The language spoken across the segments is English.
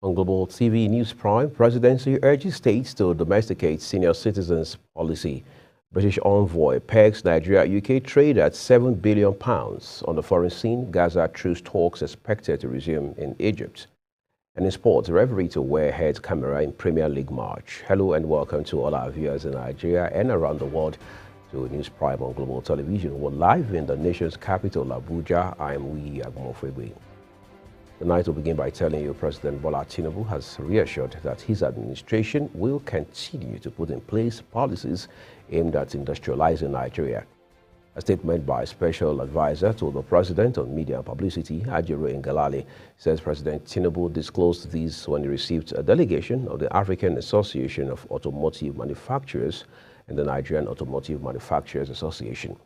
On Global TV News Prime, Presidency urges states to domesticate senior citizens policy. British envoy pegs Nigeria-UK trade at £7 billion. On the foreign scene, Gaza truce talks expected to resume in Egypt. And in sports, referee to wear head camera in Premier League match. Hello and welcome to all our viewers in Nigeria and around the world to News Prime on Global Television. We're live in the nation's capital, Abuja. I'm Wee Agmofegwe. Tonight we'll begin by telling you President Bola Tinubu has reassured that his administration will continue to put in place policies aimed at industrializing Nigeria. A statement by Special Advisor to the President on Media and Publicity, Ajiro Ngalale, says President Tinubu disclosed these when he received a delegation of the African Association of Automotive Manufacturers and the Nigerian Automotive Manufacturers Association.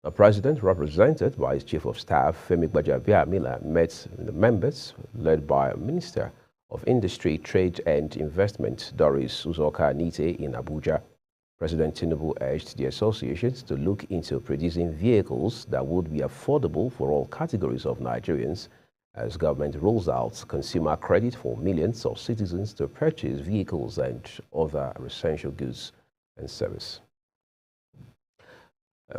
The President, represented by his Chief of Staff, Femi Gbajabiamila, met the members led by Minister of Industry, Trade and Investment, Doris Uzoka Nite, in Abuja. President Tinubu urged the associations to look into producing vehicles that would be affordable for all categories of Nigerians as government rolls out consumer credit for millions of citizens to purchase vehicles and other essential goods and services.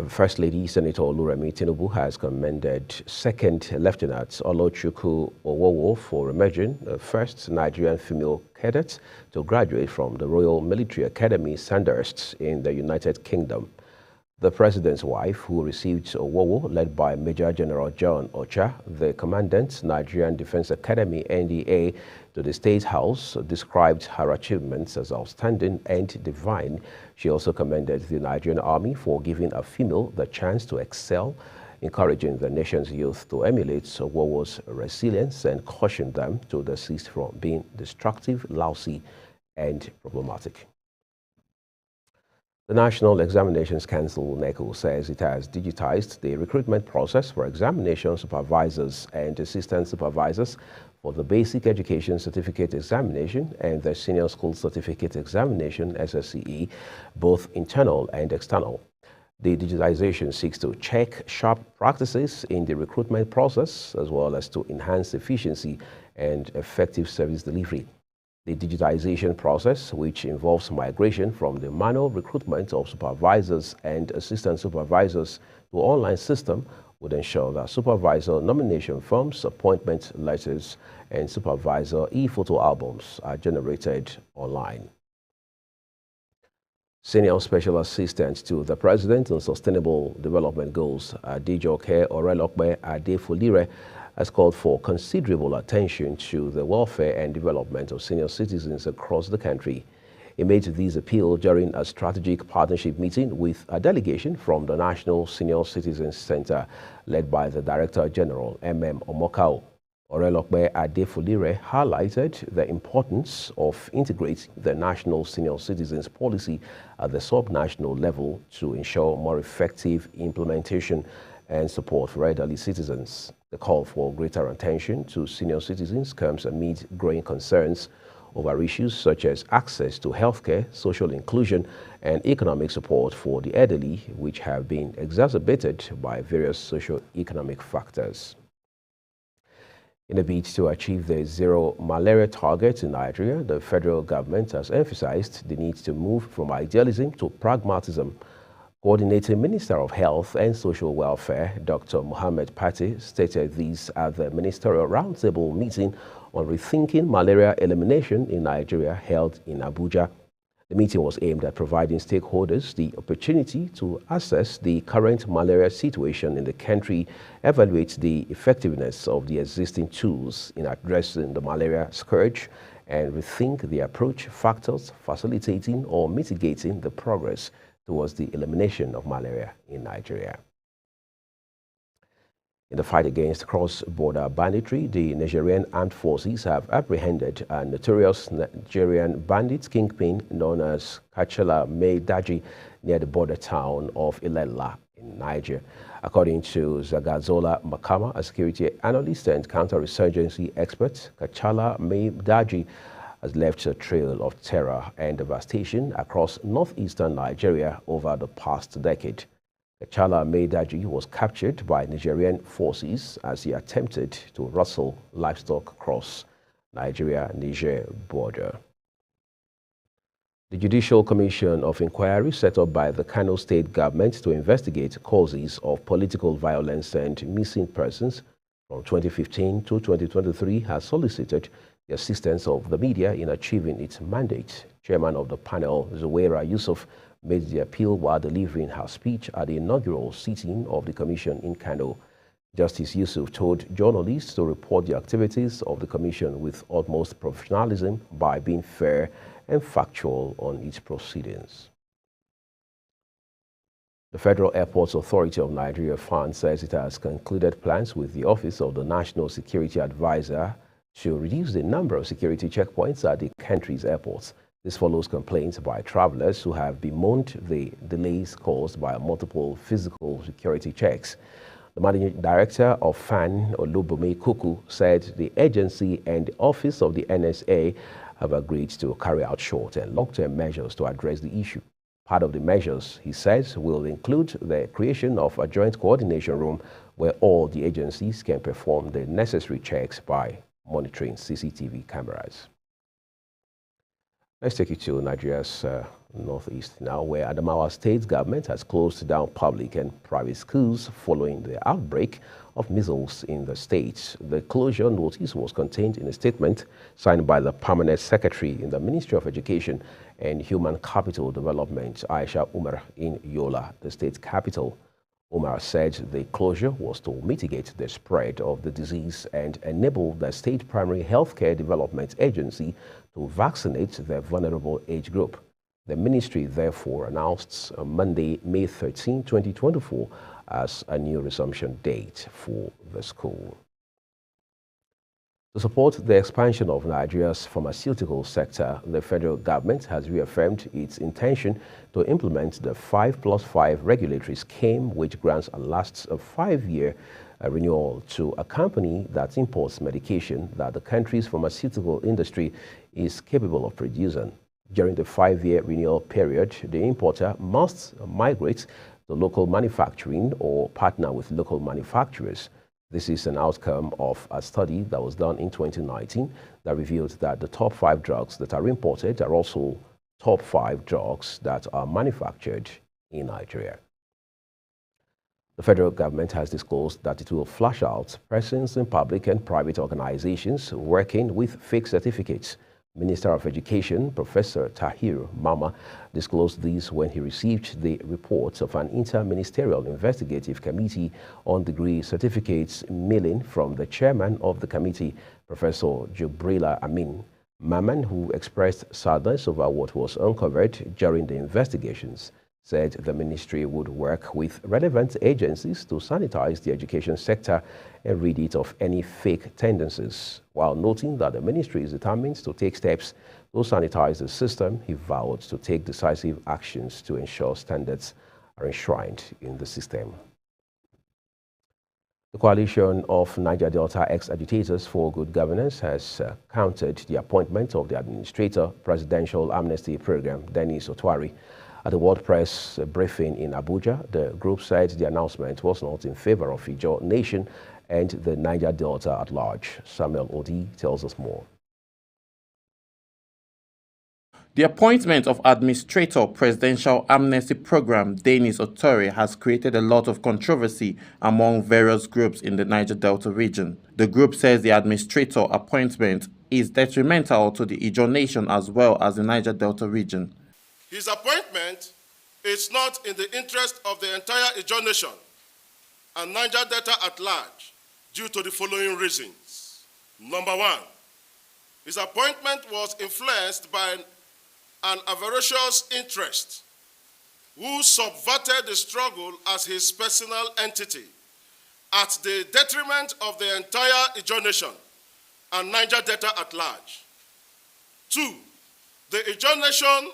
First Lady Senator Oluremi Tinubu has commended Second Lieutenant Olochukwu Owowo for emerging the first Nigerian female cadet to graduate from the Royal Military Academy, Sandhurst, in the United Kingdom. The President's wife, who received Owowo, led by Major General John Ocha, the Commandant, Nigerian Defense Academy, NDA, to the State House, described her achievements as outstanding and divine. She also commended the Nigerian Army for giving a female the chance to excel, encouraging the nation's youth to emulate Owowo's resilience and cautioned them to desist from being destructive, lousy, and problematic. The National Examinations Council, NECO, says it has digitized the recruitment process for examination supervisors and assistant supervisors for the Basic Education Certificate Examination and the Senior School Certificate Examination, SSCE, both internal and external. The digitization seeks to check sharp practices in the recruitment process as well as to enhance efficiency and effective service delivery. The digitization process, which involves migration from the manual recruitment of supervisors and assistant supervisors to online system, would ensure that supervisor nomination forms, appointment letters, and supervisor e-photo albums are generated online. Senior Special Assistant to the President on Sustainable Development Goals, Adejoke Orelokpe Adefolire, has called for considerable attention to the welfare and development of senior citizens across the country. He made this appeal during a strategic partnership meeting with a delegation from the National Senior Citizens Center, led by the Director General, MM Omokao. Orelokpe Adefolire highlighted the importance of integrating the National Senior Citizens Policy at the sub-national level to ensure more effective implementation and support for elderly citizens. The call for greater attention to senior citizens comes amid growing concerns over issues such as access to healthcare, social inclusion, and economic support for the elderly, which have been exacerbated by various socio-economic factors. In a bid to achieve the zero malaria target in Nigeria, the federal government has emphasized the need to move from idealism to pragmatism. Coordinating Minister of Health and Social Welfare, Dr. Mohammed Pate, stated this at the Ministerial Roundtable meeting on rethinking malaria elimination in Nigeria held in Abuja. The meeting was aimed at providing stakeholders the opportunity to assess the current malaria situation in the country, evaluate the effectiveness of the existing tools in addressing the malaria scourge, and rethink the approach factors facilitating or mitigating the progress towards the elimination of malaria in Nigeria. In the fight against cross-border banditry, the Nigerian armed forces have apprehended a notorious Nigerian bandit kingpin known as Kachala Mai Daji near the border town of Ilela in Niger. According to Zagazola Makama, a security analyst and counterinsurgency expert, Kachala Mai Daji has left a trail of terror and devastation across northeastern Nigeria over the past decade. Kachala Mai Daji was captured by Nigerian forces as he attempted to rustle livestock across Nigeria-Niger border. The Judicial Commission of Inquiry set up by the Kano State government to investigate causes of political violence and missing persons from 2015 to 2023 has solicited the assistance of the media in achieving its mandate. Chairman of the panel, Zuwaira Yusuf, made the appeal while delivering her speech at the inaugural sitting of the commission in Kano. Justice Yusuf told journalists to report the activities of the commission with utmost professionalism by being fair and factual on its proceedings. The Federal Airports Authority of Nigeria FAN says it has concluded plans with the Office of the National Security Advisor to reduce the number of security checkpoints at the country's airports. This follows complaints by travelers who have bemoaned the delays caused by multiple physical security checks. The managing director of FAN, Olubunmi Kuku, said the agency and the Office of the NSA have agreed to carry out short and long-term measures to address the issue. Part of the measures, he says, will include the creation of a joint coordination room where all the agencies can perform the necessary checks by monitoring CCTV cameras. Let's take you to Nigeria's northeast now, where Adamawa State government has closed down public and private schools following the outbreak of measles in the state. The closure notice was contained in a statement signed by the permanent secretary in the Ministry of Education and Human Capital Development, Aisha Umar, in Yola, the state capital. Umar said the closure was to mitigate the spread of the disease and enable the State Primary Healthcare Development Agency to vaccinate the vulnerable age group. The ministry therefore announced Monday, May 13, 2024 as a new resumption date for the school. To support the expansion of Nigeria's pharmaceutical sector, the federal government has reaffirmed its intention to implement the 5+5 regulatory scheme, which grants a last 5-year renewal to a company that imports medication that the country's pharmaceutical industry is capable of producing. During the 5-year renewal period, the importer must migrate to local manufacturing or partner with local manufacturers. This is an outcome of a study that was done in 2019 that revealed that the top 5 drugs that are imported are also top 5 drugs that are manufactured in Nigeria. The federal government has disclosed that it will flush out persons in public and private organizations working with fake certificates. Minister of Education, Professor Tahir Mama, disclosed this when he received the reports of an interministerial investigative committee on degree certificates mailing from the chairman of the committee, Professor Jubrila Amin. Maman, who expressed sadness over what was uncovered during the investigations, said the ministry would work with relevant agencies to sanitize the education sector and rid it of any fake tendencies. While noting that the ministry is determined to take steps to sanitize the system, he vowed to take decisive actions to ensure standards are enshrined in the system. The coalition of Niger Delta ex-agitators for good governance has countered the appointment of the Administrator Presidential Amnesty Program, Dennis Otwari. At the World Press briefing in Abuja, the group said the announcement was not in favor of Ijaw Nation and the Niger Delta at large. Samuel Odi tells us more. The appointment of Administrator Presidential Amnesty Program Dennis Otwari has created a lot of controversy among various groups in the Niger Delta region. The group says the administrator appointment is detrimental to the Ijaw Nation as well as the Niger Delta region. His appointment is not in the interest of the entire Ijaw Nation and Niger Delta at large due to the following reasons. Number one, his appointment was influenced by an avaricious interest who subverted the struggle as his personal entity at the detriment of the entire Ijaw Nation and Niger Delta at large. Two, the Ijaw Nation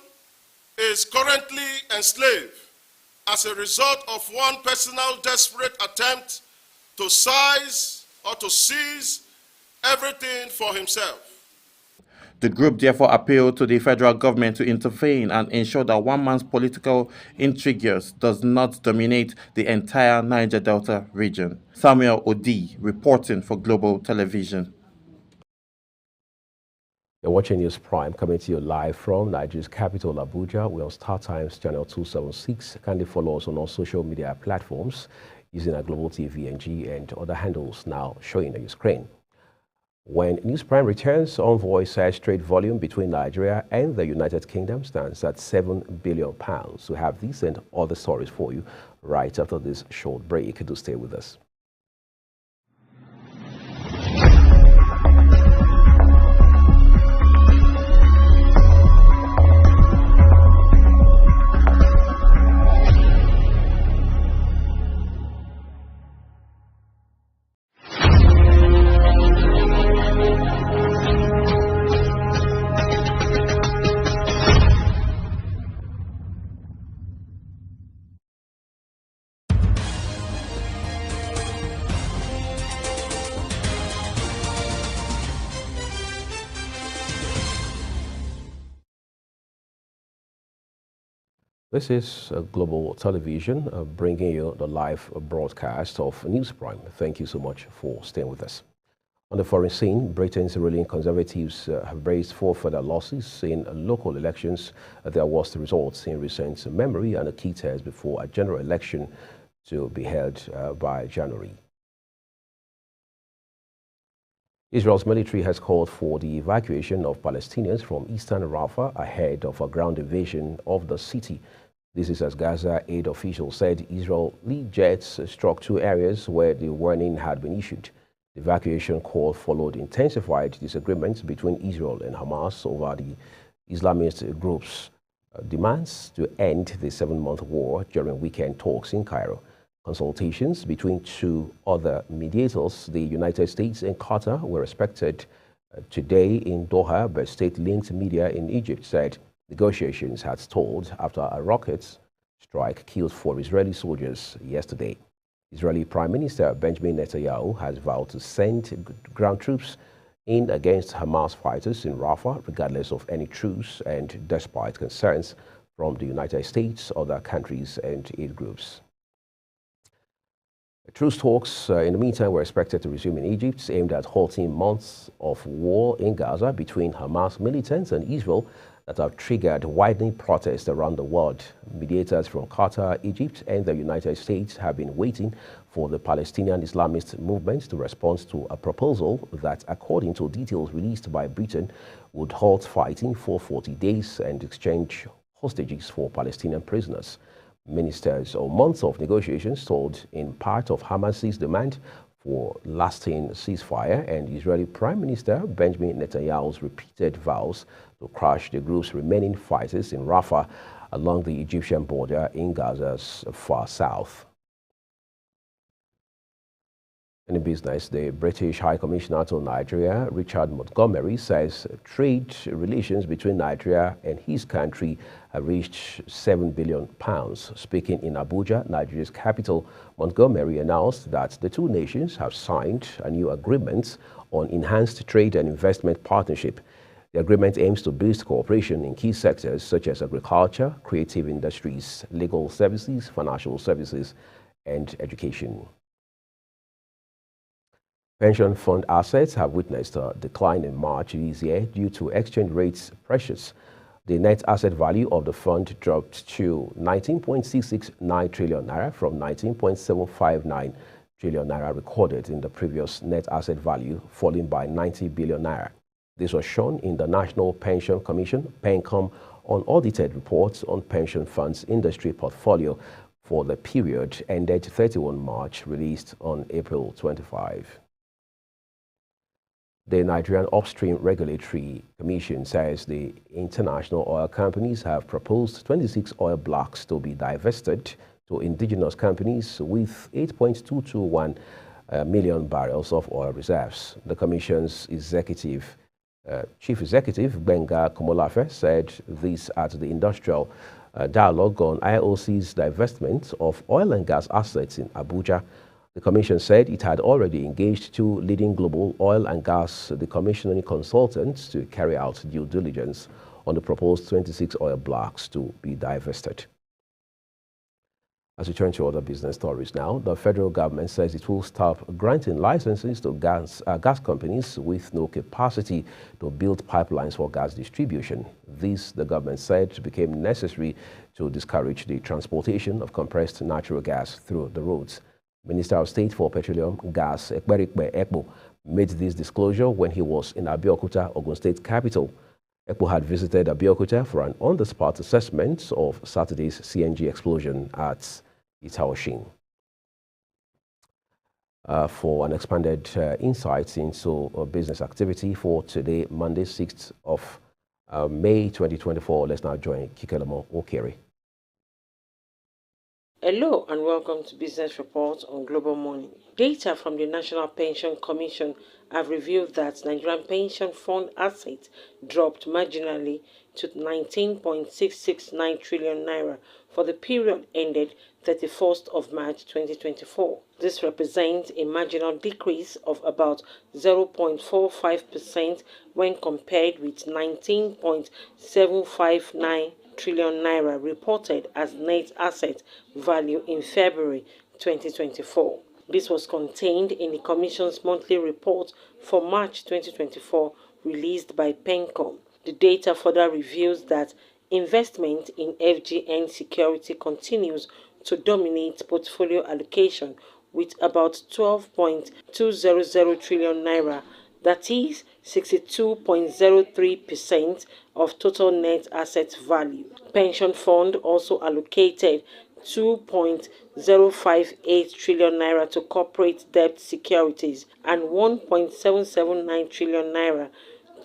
is currently enslaved as a result of one personal desperate attempt to seize everything for himself. The group therefore appealed to the federal government to intervene and ensure that one man's political intrigues does not dominate the entire Niger Delta region. Samuel Odi reporting for Global Television. You're watching News Prime, coming to you live from Nigeria's capital, Abuja. We're on Star Times channel 276. Kindly follow us on all social media platforms using our Global TV NG and other handles now showing on your screen. When News Prime returns, Envoy says trade volume between Nigeria and the United Kingdom stands at £7 billion. We have these and other stories for you right after this short break. Do stay with us. This is Global Television bringing you the live broadcast of News Prime. Thank you so much for staying with us. On the foreign scene, Britain's ruling Conservatives have braced for further losses in local elections, their worst results in recent memory and a key test before a general election to be held by January. Israel's military has called for the evacuation of Palestinians from eastern Rafah ahead of a ground invasion of the city. This is as Gaza aid officials said Israeli jets struck two areas where the warning had been issued. The evacuation call followed intensified disagreements between Israel and Hamas over the Islamist group's demands to end the 7-month war during weekend talks in Cairo. Consultations between two other mediators, the United States and Qatar, were expected today in Doha, but state-linked media in Egypt said negotiations had stalled after a rocket strike killed 4 Israeli soldiers yesterday. Israeli Prime Minister Benjamin Netanyahu has vowed to send ground troops in against Hamas fighters in Rafah, regardless of any truce and despite concerns from the United States, other countries, and aid groups. Truce talks, in the meantime, were expected to resume in Egypt, aimed at halting months of war in Gaza between Hamas militants and Israel that have triggered widening protests around the world. Mediators from Qatar, Egypt, and the United States have been waiting for the Palestinian Islamist movement to respond to a proposal that, according to details released by Britain, would halt fighting for 40 days and exchange hostages for Palestinian prisoners. Ministers or months of negotiations told in part of Hamas's demand for lasting ceasefire and Israeli Prime Minister Benjamin Netanyahu's repeated vows to crush the group's remaining fighters in Rafah along the Egyptian border in Gaza's far south. In business, the British High Commissioner to Nigeria, Richard Montgomery, says trade relations between Nigeria and his country have reached £7 billion. Speaking in Abuja, Nigeria's capital, Montgomery announced that the two nations have signed a new agreement on enhanced trade and investment partnership. The agreement aims to boost cooperation in key sectors such as agriculture, creative industries, legal services, financial services, and education. Pension fund assets have witnessed a decline in March this year due to exchange rates pressures. The net asset value of the fund dropped to 19.669 trillion naira from 19.759 trillion naira recorded in the previous net asset value, falling by 90 billion naira. This was shown in the National Pension Commission (PENCOM) unaudited reports on pension funds industry portfolio for the period ended 31 March, released on April 25. The Nigerian Upstream Regulatory Commission says the international oil companies have proposed 26 oil blocks to be divested to indigenous companies with 8.221 million barrels of oil reserves. The Commission's Chief Executive, Benga Komolafe, said this at the Industrial Dialogue on IOC's divestment of oil and gas assets in Abuja. The Commission said it had already engaged 2 leading global oil and gas decommissioning consultants to carry out due diligence on the proposed 26 oil blocks to be divested. As we turn to other business stories now, the federal government says it will stop granting licenses to gas companies with no capacity to build pipelines for gas distribution. This, the government said, became necessary to discourage the transportation of compressed natural gas through the roads. Minister of State for Petroleum, Gas, Ekperikpe Ekpo, made this disclosure when he was in Abeokuta, Ogun State capital. Ekpo had visited Abeokuta for an on-the-spot assessment of Saturday's CNG explosion at Itaoshin. For an expanded insights into business activity for today, Monday, 6th of May 2024, let's now join Kikelemo Okere. Hello and welcome to Business Report on Global Morning. Data from the National Pension Commission have revealed that Nigerian Pension Fund assets dropped marginally to 19.669 trillion naira for the period ended 31st of March 2024. This represents a marginal decrease of about 0.45% when compared with 19.759 trillion naira reported as net asset value in February 2024. This was contained in the Commission's monthly report for March 2024 released by PENCOM. The data further reveals that investment in FGN security continues to dominate portfolio allocation with about 12.200 trillion naira, that is 62.03% of total net asset value. Pension fund also allocated 2.058 trillion naira to corporate debt securities and 1.779 trillion naira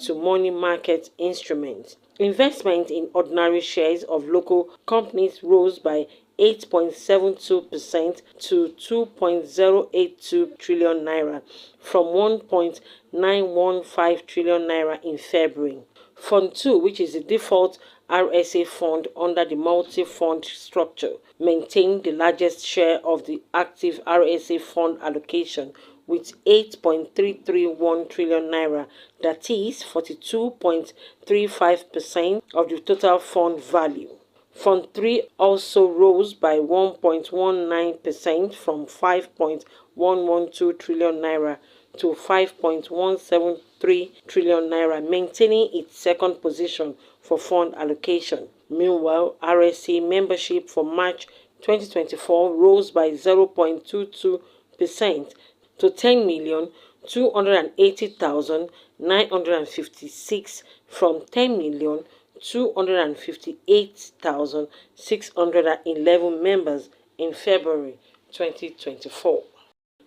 to money market instruments. Investment in ordinary shares of local companies rose by 8.72% to 2.082 trillion naira from 1.915 trillion naira in February. Fund 2, which is the default RSA fund under the multi-fund structure, maintained the largest share of the active RSA fund allocation with 8.331 trillion naira, that is 42.35% of the total fund value. Fund 3 also rose by 1.19% from 5.112 trillion naira to 5.173 trillion naira, maintaining its second position for fund allocation. Meanwhile, RSA membership for March 2024 rose by 0.22% to 10,280,956 from 10,258,611 members in February 2024.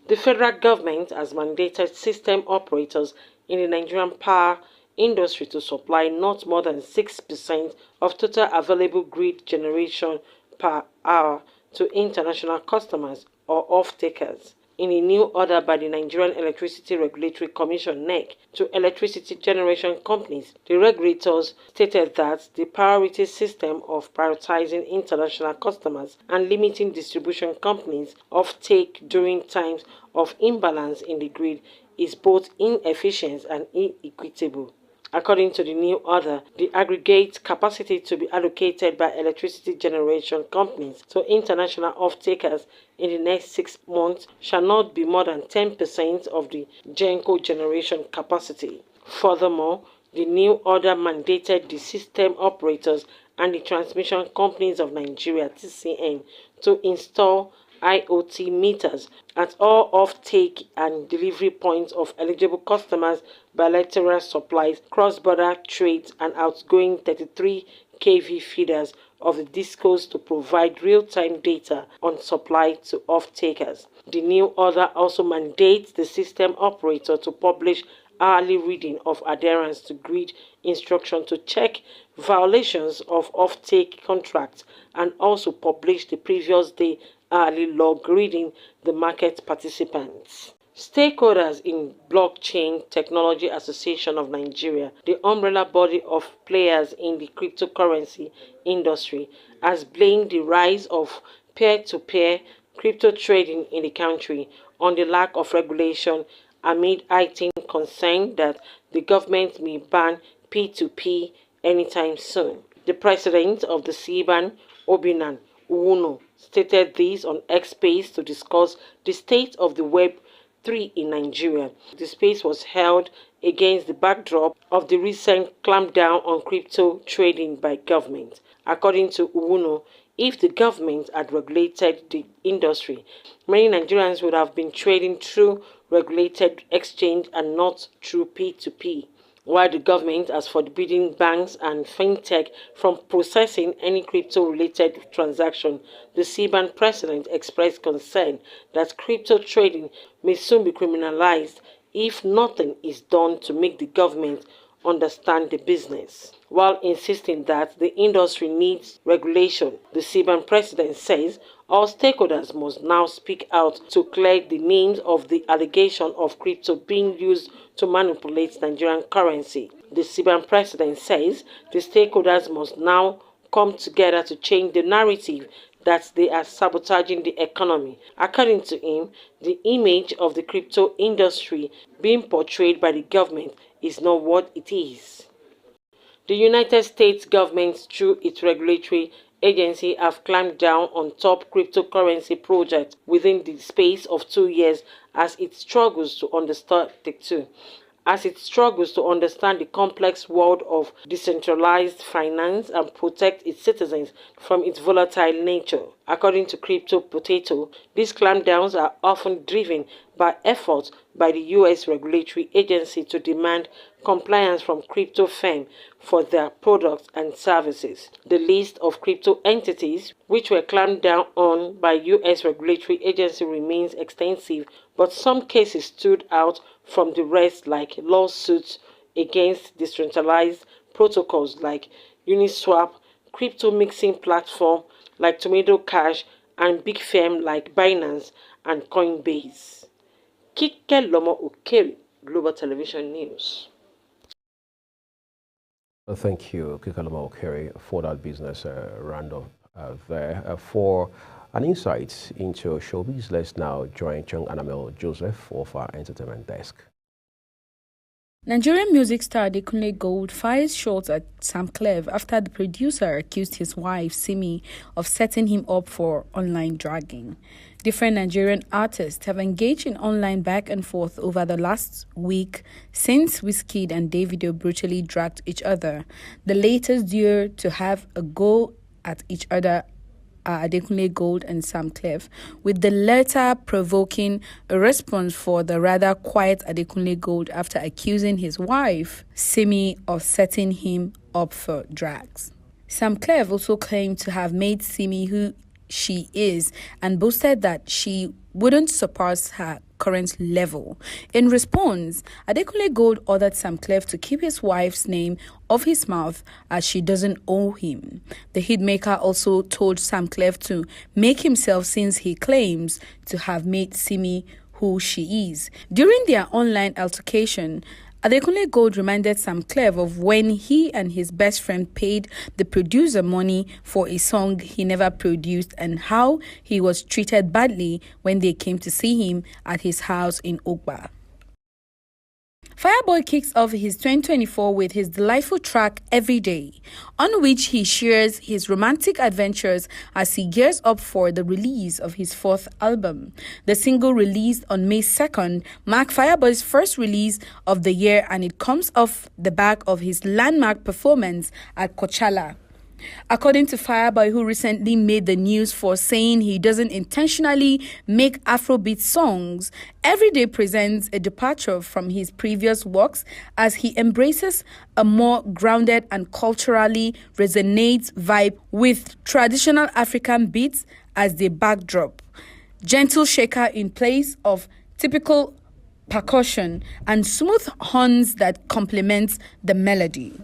The federal government has mandated system operators in the Nigerian power industry to supply not more than 6% of total available grid generation per hour to international customers or off-takers. In a new order by the Nigerian Electricity Regulatory Commission (NEC) to electricity generation companies, the regulators stated that the priority system of prioritizing international customers and limiting distribution companies' off-take during times of imbalance in the grid is both inefficient and inequitable. According to the new order, the aggregate capacity to be allocated by electricity generation companies to international off-takers in the next 6 months shall not be more than 10% of the GENCO generation capacity. Furthermore, the new order mandated the system operators and the transmission companies of Nigeria (TCN) to install IoT meters at all off-take and delivery points of eligible customers' bilateral supplies, cross-border trades, and outgoing 33 kV feeders of the discos to provide real-time data on supply to off-takers. The new order also mandates the system operator to publish hourly reading of adherence to grid instruction to check violations of off-take contracts and also publish the previous day hourly log reading the market participants. Stakeholders in Blockchain Technology Association of Nigeria, the umbrella body of players in the cryptocurrency industry, has blamed the rise of peer-to-peer crypto trading in the country on the lack of regulation amid heightened concern that the government may ban P2P anytime soon. The president of the CBAN, Obinan, Uno stated this on X Space to discuss the state of the Web3 in Nigeria. The space was held against the backdrop of the recent clampdown on crypto trading by government. According to Uno, if the government had regulated the industry, many Nigerians would have been trading through regulated exchange and not through P2P. While the government has forbidden banks and fintech from processing any crypto-related transaction, the CBN president expressed concern that crypto trading may soon be criminalized if nothing is done to make the government understand the business. While insisting that the industry needs regulation, the CBN president says all stakeholders must now speak out to clear the names of the allegation of crypto being used to manipulate Nigerian currency. The CBN president says the stakeholders must now come together to change the narrative that they are sabotaging the economy. According to him, the image of the crypto industry being portrayed by the government is not what it is. The United States government, through its regulatory agency, have clamped down on top cryptocurrency projects within the space of 2 years as it struggles to understand the complex world of decentralized finance and protect its citizens from its volatile nature. According to Crypto Potato, these clampdowns are often driven by efforts by the U.S. regulatory agency to demand compliance from crypto firms for their products and services. The list of crypto entities which were clamped down on by U.S. regulatory agency remains extensive, but some cases stood out from the rest, like lawsuits against decentralized protocols like Uniswap, crypto mixing platform like Tomato Cash, and big firms like Binance and Coinbase. Kike Lomo Okere, Global Television News. Thank you, Kike Lomo Okere, for that business roundup there. For an insight into showbiz, let's now join Chung Anamel Joseph of our entertainment desk. Nigerian music star Adekunle Gold fires shots at Sam Clef after the producer accused his wife, Simi, of setting him up for online dragging. Different Nigerian artists have engaged in online back and forth over the last week since Wizkid and Davido brutally dragged each other. The latest duo to have a go at each other are Adekunle Gold and Sam Clef, with the latter provoking a response for the rather quiet Adekunle Gold after accusing his wife, Simi, of setting him up for drags. Sam Clef also claimed to have made Simi who she is and boasted that she wouldn't surpass her current level. In response, Adekunle Gold ordered Sam Clef to keep his wife's name off his mouth as she doesn't owe him. The hitmaker also told Sam Clef to make himself since he claims to have made Simi who she is. During their online altercation, Adekunle Gold reminded Sam Clef of when he and his best friend paid the producer money for a song he never produced and how he was treated badly when they came to see him at his house in Ogba. Fireboy kicks off his 2024 with his delightful track Every Day, on which he shares his romantic adventures as he gears up for the release of his fourth album. The single, released on May 2nd, marked Fireboy's first release of the year, and it comes off the back of his landmark performance at Coachella. According to Fireboy, who recently made the news for saying he doesn't intentionally make Afrobeat songs, Every Day presents a departure from his previous works as he embraces a more grounded and culturally resonant vibe with traditional African beats as the backdrop, gentle shaker in place of typical percussion, and smooth horns that complements the melody.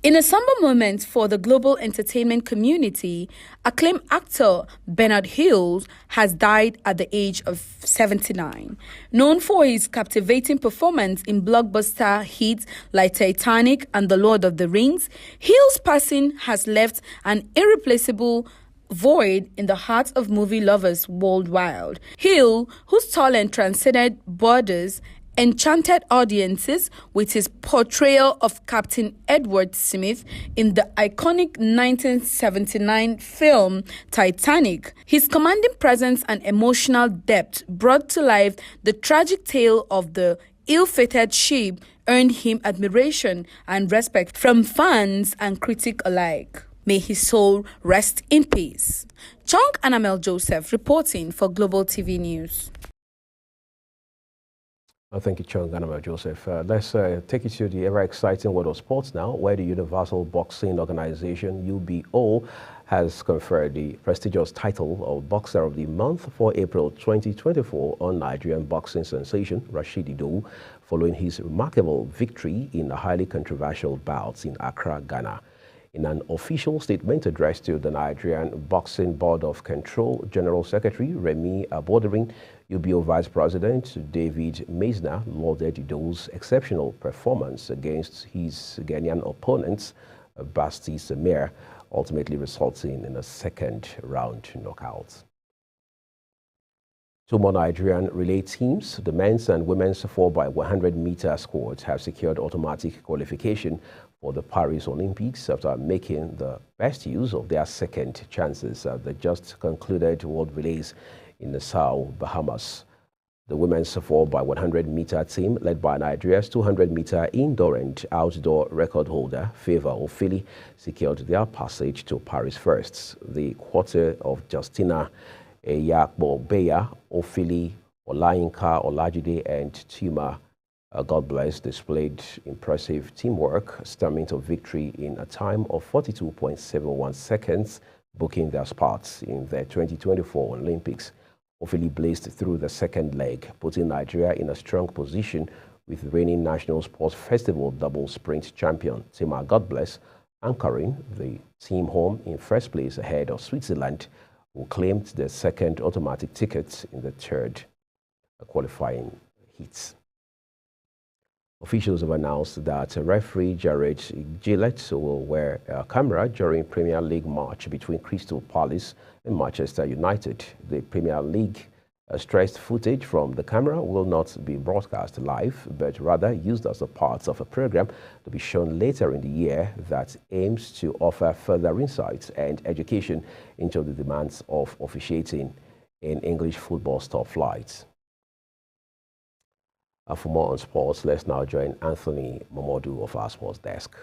In a somber moment for the global entertainment community, acclaimed actor Bernard Hills has died at the age of 79. Known for his captivating performance in blockbuster hits like Titanic and The Lord of the Rings, Hills' passing has left an irreplaceable void in the hearts of movie lovers worldwide. Hill, whose talent transcended borders, enchanted audiences with his portrayal of Captain Edward Smith in the iconic 1979 film Titanic. His commanding presence and emotional depth brought to life the tragic tale of the ill-fated ship earned him admiration and respect from fans and critics alike. May his soul rest in peace. Chung Annamel Joseph reporting for Global TV News. Thank you, Chung Annamel Joseph. Let's take you to the ever exciting world of sports now, where the Universal Boxing Organization, UBO, has conferred the prestigious title of Boxer of the Month for April 2024 on Nigerian boxing sensation Rashid Idowu, following his remarkable victory in a highly controversial bout in Accra, Ghana. In an official statement addressed to the Nigerian Boxing Board of Control, General Secretary Remi Aboderin, UBO Vice President David Meisner lauded Idowu's exceptional performance against his Ghanaian opponent, Basti Samir, ultimately resulting in a second-round knockout. Two more Nigerian relay teams, the men's and women's 4x100-meter squads, have secured automatic qualification for the Paris Olympics after making the best use of their second chances at the just concluded World Relays in Nassau, Bahamas. The women's 4x100-meter team, led by Nigeria's 200-meter indoor and outdoor record holder, Favor Ofili, secured their passage to Paris first. The quarter of Justina Eyakbo-Beya, Ofili, Olayinka Olajide, and Tuma God Bless displayed impressive teamwork, stemming to victory in a time of 42.71 seconds, booking their spots in the 2024 Olympics. Ofili blazed through the second leg, putting Nigeria in a strong position with reigning National Sports Festival double sprint champion Tuma God Bless anchoring the team home in first place ahead of Switzerland, who claimed the second automatic ticket in the third qualifying heats. Officials have announced that referee Jared Gillett will wear a camera during Premier League match between Crystal Palace and Manchester United. The Premier League stressed footage from the camera will not be broadcast live, but rather used as a part of a program to be shown later in the year that aims to offer further insights and education into the demands of officiating in English football's top flights. For more on sports, let's now join Anthony Momodu of our sports desk.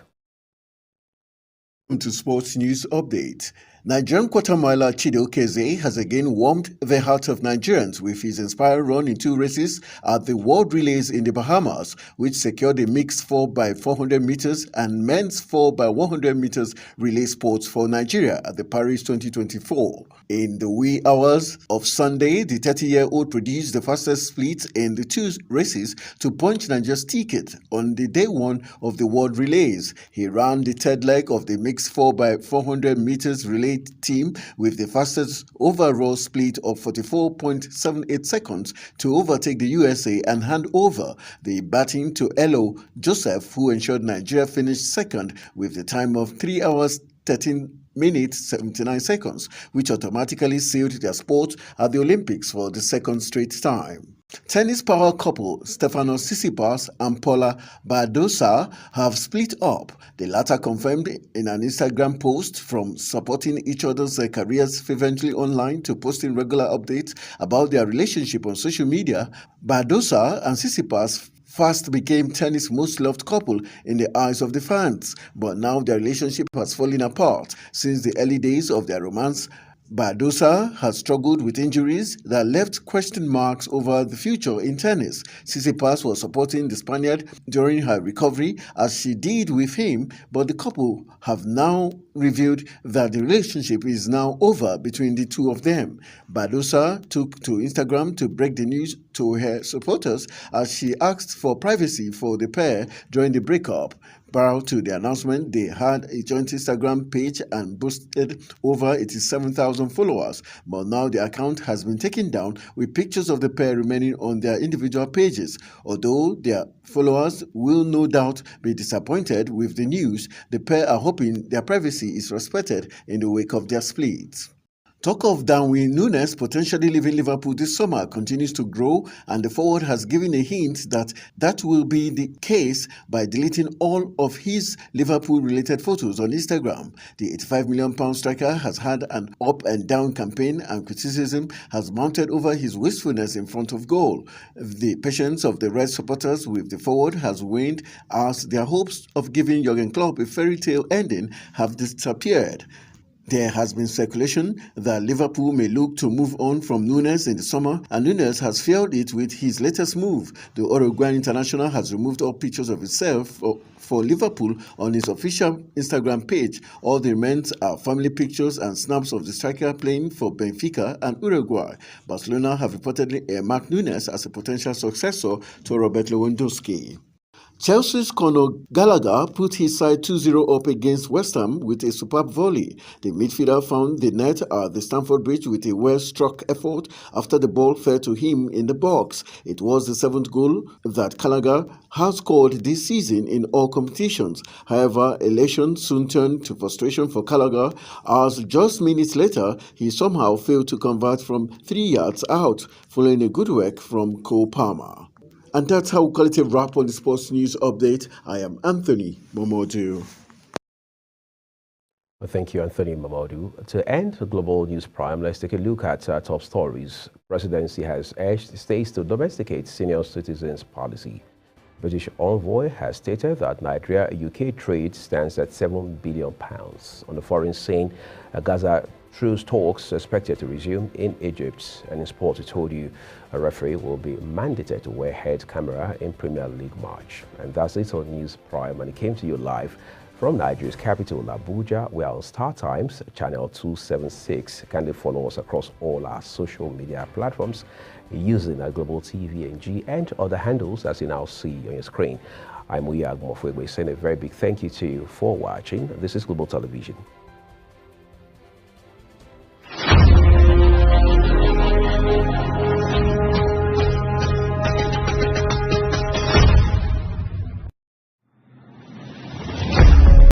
To sports news update. Nigerian quarter-miler Chidi Okezie has again warmed the hearts of Nigerians with his inspiring run in two races at the World Relays in the Bahamas, which secured a mixed 4x400 meters and men's 4x100 meters relay sports for Nigeria at the Paris 2024. In the wee hours of Sunday, the 30-year-old produced the fastest split in the two races to punch Nigeria's ticket on the day one of the World Relays. He ran the third leg of the mixed 4x400 meters relay team with the fastest overall split of 44.78 seconds to overtake the USA and hand over the batting to Elo Joseph, who ensured Nigeria finished second with the time of 3 hours 13 minutes 79 seconds, which automatically sealed their spot at the Olympics for the second straight time. Tennis power couple Stefanos Tsitsipas and Paula Badosa have split up. The latter confirmed in an Instagram post from supporting each other's careers fervently online to posting regular updates about their relationship on social media. Badosa and Tsitsipas fast became tennis' most loved couple in the eyes of the fans, but now their relationship has fallen apart. Since the early days of their romance, Badosa has struggled with injuries that left question marks over the future in tennis. Tsitsipas was supporting the Spaniard during her recovery, as she did with him, but the couple have now revealed that the relationship is now over between the two of them. Badosa took to Instagram to break the news to her supporters as she asked for privacy for the pair during the breakup. Prior to the announcement, they had a joint Instagram page and boasted over 87,000 followers, but now the account has been taken down with pictures of the pair remaining on their individual pages. Although their followers will no doubt be disappointed with the news, the pair are hoping their privacy is respected in the wake of their split. Talk of Darwin Núñez potentially leaving Liverpool this summer continues to grow, and the forward has given a hint that that will be the case by deleting all of his Liverpool-related photos on Instagram. The £85 million striker has had an up-and-down campaign, and criticism has mounted over his wastefulness in front of goal. The patience of the Red supporters with the forward has waned as their hopes of giving Jurgen Klopp a fairy tale ending have disappeared. There has been speculation that Liverpool may look to move on from Núñez in the summer, and Núñez has failed it with his latest move. The Uruguayan international has removed all pictures of himself for Liverpool on his official Instagram page. All the remains are family pictures and snaps of the striker playing for Benfica and Uruguay. Barcelona have reportedly earmarked Núñez as a potential successor to Robert Lewandowski. Chelsea's Conor Gallagher put his side 2-0 up against West Ham with a superb volley. The midfielder found the net at the Stamford Bridge with a well-struck effort after the ball fell to him in the box. It was the 7th goal that Gallagher has scored this season in all competitions. However, elation soon turned to frustration for Gallagher as just minutes later he somehow failed to convert from 3 yards out, following a good work from Cole Palmer. And that's how we call it a wrap on the Sports News Update. I am Anthony Momodu. Well, thank you, Anthony Momodu. To end the Global News Prime, let's take a look at top stories. Presidency has urged states to domesticate senior citizens policy. British envoy has stated that Nigeria-UK trade stands at £7 billion. On the foreign scene, Gaza truce talks expected to resume in Egypt. And in sport, we told you a referee will be mandated to wear head camera in Premier League match. And that's it on News Prime, and it came to you live from Nigeria's capital, Abuja. We are on Star Times, channel 276. Kindly follow us across all our social media platforms using our Global TVNG and other handles as you now see on your screen. I'm Uyag Mofwegwe saying a very big thank you to you for watching. This is Global Television.